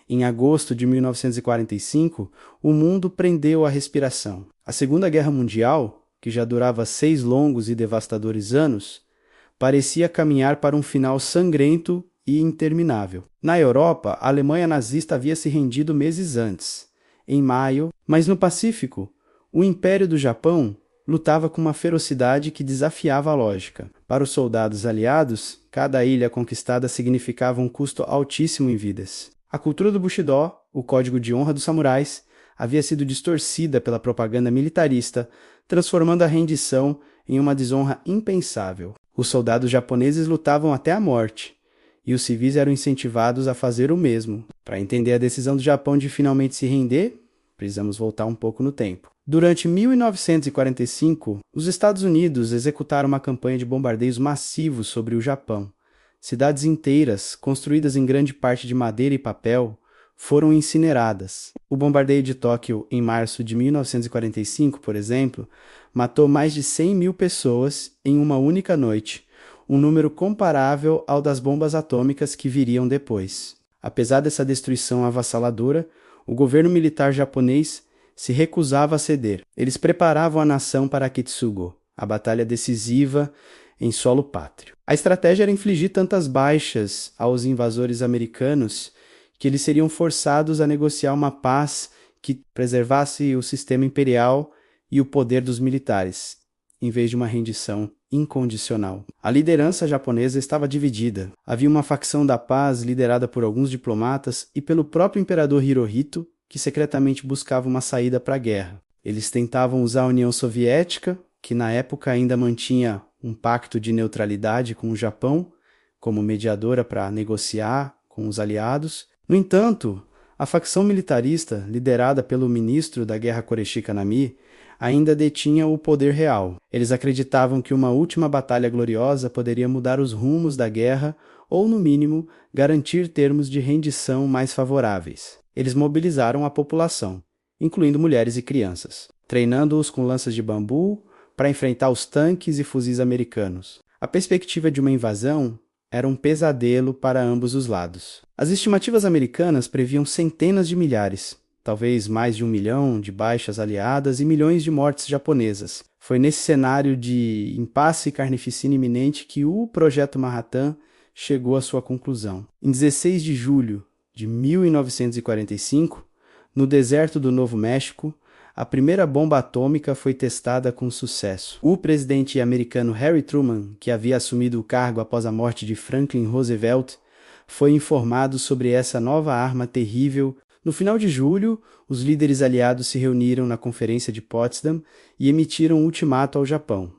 Em agosto de 1945, o mundo prendeu a respiração. A Segunda Guerra Mundial, que já durava 6 longos e devastadores anos, parecia caminhar para um final sangrento e interminável. Na Europa, a Alemanha nazista havia se rendido meses antes, em maio, mas no Pacífico, o Império do Japão lutava com uma ferocidade que desafiava a lógica. Para os soldados aliados, cada ilha conquistada significava um custo altíssimo em vidas. A cultura do Bushido, o código de honra dos samurais, havia sido distorcida pela propaganda militarista, transformando a rendição em uma desonra impensável. Os soldados japoneses lutavam até a morte, e os civis eram incentivados a fazer o mesmo. Para entender a decisão do Japão de finalmente se render, precisamos voltar um pouco no tempo. Durante 1945, os Estados Unidos executaram uma campanha de bombardeios massivos sobre o Japão. Cidades inteiras, construídas em grande parte de madeira e papel, foram incineradas. O bombardeio de Tóquio em março de 1945, por exemplo, matou mais de 100 mil pessoas em uma única noite, um número comparável ao das bombas atômicas que viriam depois. Apesar dessa destruição avassaladora, o governo militar japonês se recusava a ceder. Eles preparavam a nação para Kitsugo, a batalha decisiva em solo pátrio. A estratégia era infligir tantas baixas aos invasores americanos que eles seriam forçados a negociar uma paz que preservasse o sistema imperial e o poder dos militares, em vez de uma rendição incondicional. A liderança japonesa estava dividida. Havia uma facção da paz liderada por alguns diplomatas e pelo próprio imperador Hirohito, que secretamente buscava uma saída para a guerra. Eles tentavam usar a União Soviética, que na época ainda mantinha um pacto de neutralidade com o Japão, como mediadora para negociar com os aliados. No entanto, a facção militarista, liderada pelo ministro da Guerra Koreshi Kanami, ainda detinha o poder real. Eles acreditavam que uma última batalha gloriosa poderia mudar os rumos da guerra ou, no mínimo, garantir termos de rendição mais favoráveis. Eles mobilizaram a população, incluindo mulheres e crianças, treinando-os com lanças de bambu para enfrentar os tanques e fuzis americanos. A perspectiva de uma invasão era um pesadelo para ambos os lados. As estimativas americanas previam centenas de milhares, talvez mais de 1 milhão de baixas aliadas e milhões de mortes japonesas. Foi nesse cenário de impasse e carnificina iminente que o Projeto Manhattan chegou à sua conclusão. Em 16 de julho de 1945, no deserto do Novo México, a primeira bomba atômica foi testada com sucesso. O presidente americano Harry Truman, que havia assumido o cargo após a morte de Franklin Roosevelt, foi informado sobre essa nova arma terrível. No final de julho, os líderes aliados se reuniram na Conferência de Potsdam e emitiram um ultimato ao Japão.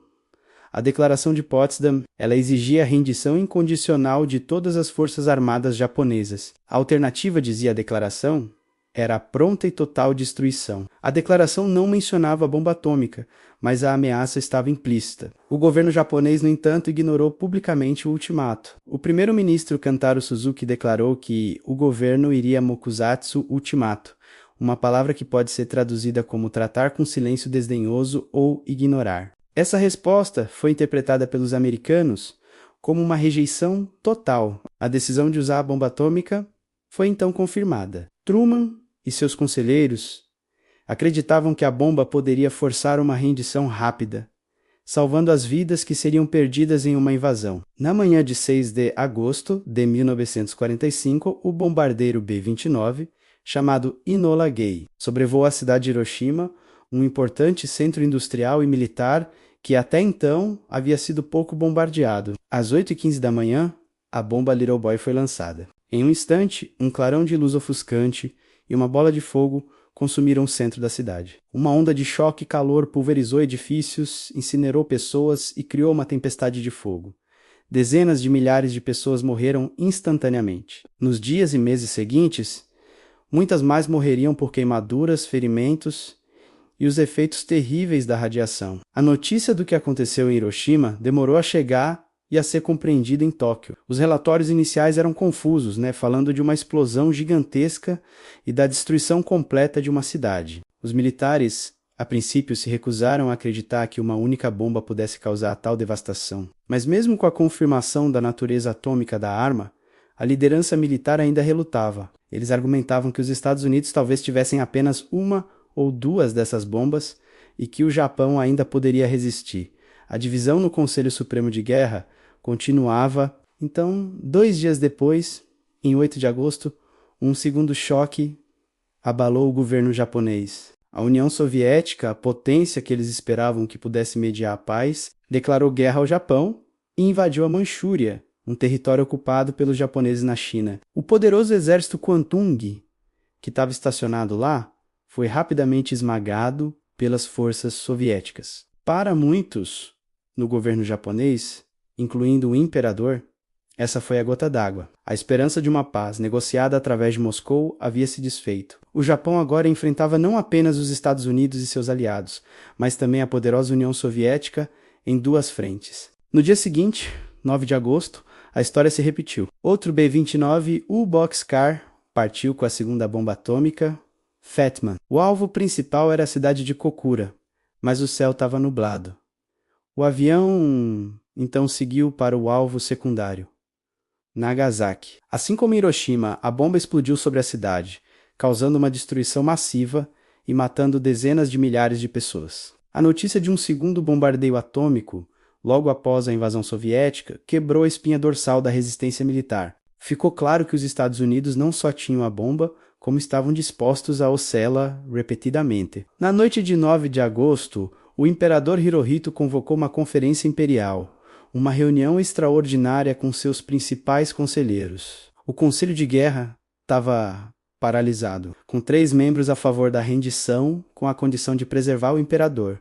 A Declaração de Potsdam, ela exigia a rendição incondicional de todas as forças armadas japonesas. A alternativa, dizia a declaração, era a pronta e total destruição. A declaração não mencionava a bomba atômica, mas a ameaça estava implícita. O governo japonês, no entanto, ignorou publicamente o ultimato. O primeiro-ministro Kantaro Suzuki declarou que o governo iria mokusatsu ultimato, uma palavra que pode ser traduzida como tratar com silêncio desdenhoso ou ignorar. Essa resposta foi interpretada pelos americanos como uma rejeição total. A decisão de usar a bomba atômica foi então confirmada. Truman e seus conselheiros acreditavam que a bomba poderia forçar uma rendição rápida, salvando as vidas que seriam perdidas em uma invasão. Na manhã de 6 de agosto de 1945, o bombardeiro B-29, chamado Enola Gay, sobrevoou a cidade de Hiroshima, um importante centro industrial e militar que até então havia sido pouco bombardeado. Às 8h15 da manhã, a bomba Little Boy foi lançada. Em um instante, um clarão de luz ofuscante e uma bola de fogo consumiram o centro da cidade. Uma onda de choque e calor pulverizou edifícios, incinerou pessoas e criou uma tempestade de fogo. Dezenas de milhares de pessoas morreram instantaneamente. Nos dias e meses seguintes, muitas mais morreriam por queimaduras, ferimentos e os efeitos terríveis da radiação. A notícia do que aconteceu em Hiroshima demorou a chegar e a ser compreendida em Tóquio. Os relatórios iniciais eram confusos, falando de uma explosão gigantesca e da destruição completa de uma cidade. Os militares, a princípio, se recusaram a acreditar que uma única bomba pudesse causar tal devastação. Mas mesmo com a confirmação da natureza atômica da arma, A liderança militar ainda relutava. Eles argumentavam que os Estados Unidos talvez tivessem apenas uma ou duas dessas bombas e que o Japão ainda poderia resistir. A divisão no Conselho Supremo de Guerra continuava. Então, 2 dias depois, em 8 de agosto, um segundo choque abalou o governo japonês. A União Soviética, a potência que eles esperavam que pudesse mediar a paz, declarou guerra ao Japão e invadiu a Manchúria, um território ocupado pelos japoneses na China. O poderoso exército Kwantung, que estava estacionado lá, foi rapidamente esmagado pelas forças soviéticas. Para muitos no governo japonês, incluindo o imperador, essa foi a gota d'água. A esperança de uma paz negociada através de Moscou havia se desfeito. O Japão agora enfrentava não apenas os Estados Unidos e seus aliados, mas também a poderosa União Soviética em 2 frentes. No dia seguinte, 9 de agosto, a história se repetiu. Outro B-29 U-Boxcar partiu com a segunda bomba atômica, Fat Man. O alvo principal era a cidade de Kokura, mas o céu estava nublado. O avião então seguiu para o alvo secundário, Nagasaki. Assim como em Hiroshima, a bomba explodiu sobre a cidade, causando uma destruição massiva e matando dezenas de milhares de pessoas. A notícia de um segundo bombardeio atômico, logo após a invasão soviética, quebrou a espinha dorsal da resistência militar. Ficou claro que os Estados Unidos não só tinham a bomba, como estavam dispostos a usá-la repetidamente. Na noite de 9 de agosto, o imperador Hirohito convocou uma conferência imperial, uma reunião extraordinária com seus principais conselheiros. O Conselho de Guerra estava paralisado, com 3 membros a favor da rendição com a condição de preservar o imperador,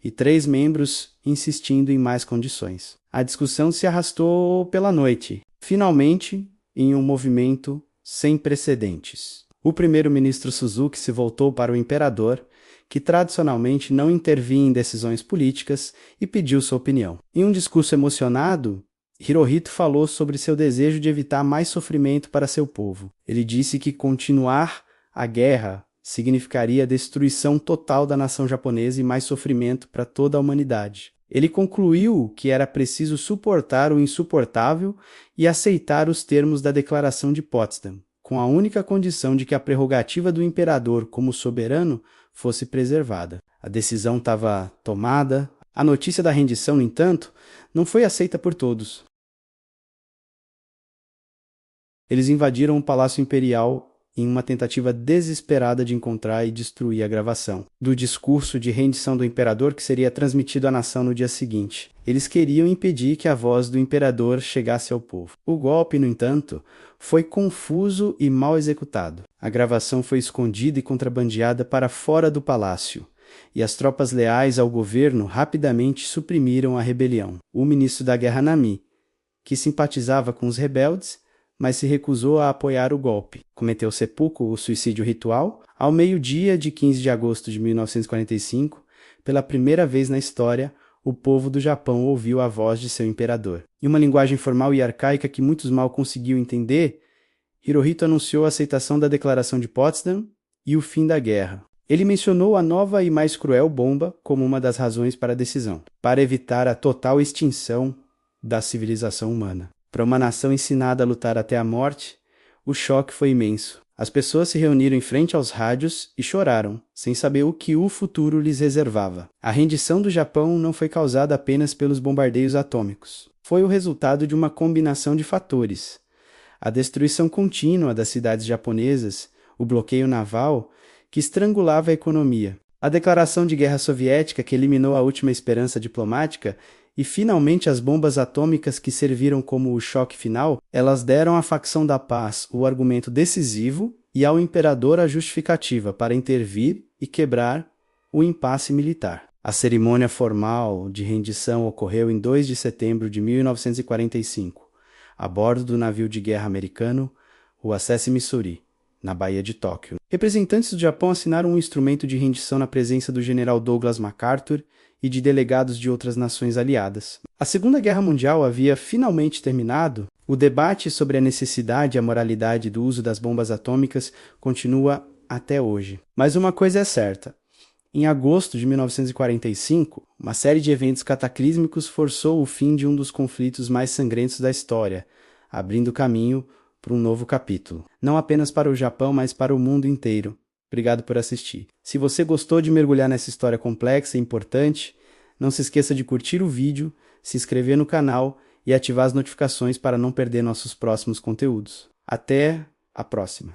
e 3 membros insistindo em mais condições. A discussão se arrastou pela noite, finalmente em um movimento sem precedentes. O primeiro-ministro Suzuki se voltou para o imperador, que tradicionalmente não intervinha em decisões políticas, e pediu sua opinião. Em um discurso emocionado, Hirohito falou sobre seu desejo de evitar mais sofrimento para seu povo. Ele disse que continuar a guerra significaria a destruição total da nação japonesa e mais sofrimento para toda a humanidade. Ele concluiu que era preciso suportar o insuportável e aceitar os termos da Declaração de Potsdam, com a única condição de que a prerrogativa do imperador como soberano fosse preservada. A decisão estava tomada. A notícia da rendição, no entanto, não foi aceita por todos. Eles invadiram o Palácio Imperial em uma tentativa desesperada de encontrar e destruir a gravação do discurso de rendição do imperador que seria transmitido à nação no dia seguinte. Eles queriam impedir que a voz do imperador chegasse ao povo. O golpe, no entanto, foi confuso e mal executado. A gravação foi escondida e contrabandeada para fora do palácio, e as tropas leais ao governo rapidamente suprimiram a rebelião. O ministro da Guerra Nami, que simpatizava com os rebeldes, mas se recusou a apoiar o golpe. Cometeu seppuku, o suicídio ritual, ao meio-dia de 15 de agosto de 1945. Pela primeira vez na história, o povo do Japão ouviu a voz de seu imperador. Em uma linguagem formal e arcaica que muitos mal conseguiam entender, Hirohito anunciou a aceitação da Declaração de Potsdam e o fim da guerra. Ele mencionou a nova e mais cruel bomba como uma das razões para a decisão, para evitar a total extinção da civilização humana. Para uma nação ensinada a lutar até a morte, o choque foi imenso. As pessoas se reuniram em frente aos rádios e choraram, sem saber o que o futuro lhes reservava. A rendição do Japão não foi causada apenas pelos bombardeios atômicos. Foi o resultado de uma combinação de fatores. A destruição contínua das cidades japonesas, o bloqueio naval, que estrangulava a economia, a declaração de guerra soviética que eliminou a última esperança diplomática e, finalmente, as bombas atômicas que serviram como o choque final. Elas deram à facção da paz o argumento decisivo e ao imperador a justificativa para intervir e quebrar o impasse militar. A cerimônia formal de rendição ocorreu em 2 de setembro de 1945, a bordo do navio de guerra americano USS Missouri, na Baía de Tóquio. Representantes do Japão assinaram um instrumento de rendição na presença do general Douglas MacArthur e de delegados de outras nações aliadas. A Segunda Guerra Mundial havia finalmente terminado. O debate sobre a necessidade e a moralidade do uso das bombas atômicas continua até hoje. Mas uma coisa é certa. Em agosto de 1945, uma série de eventos cataclísmicos forçou o fim de um dos conflitos mais sangrentos da história, abrindo caminho para um novo capítulo. Não apenas para o Japão, mas para o mundo inteiro. Obrigado por assistir. Se você gostou de mergulhar nessa história complexa e importante, não se esqueça de curtir o vídeo, se inscrever no canal e ativar as notificações para não perder nossos próximos conteúdos. Até a próxima!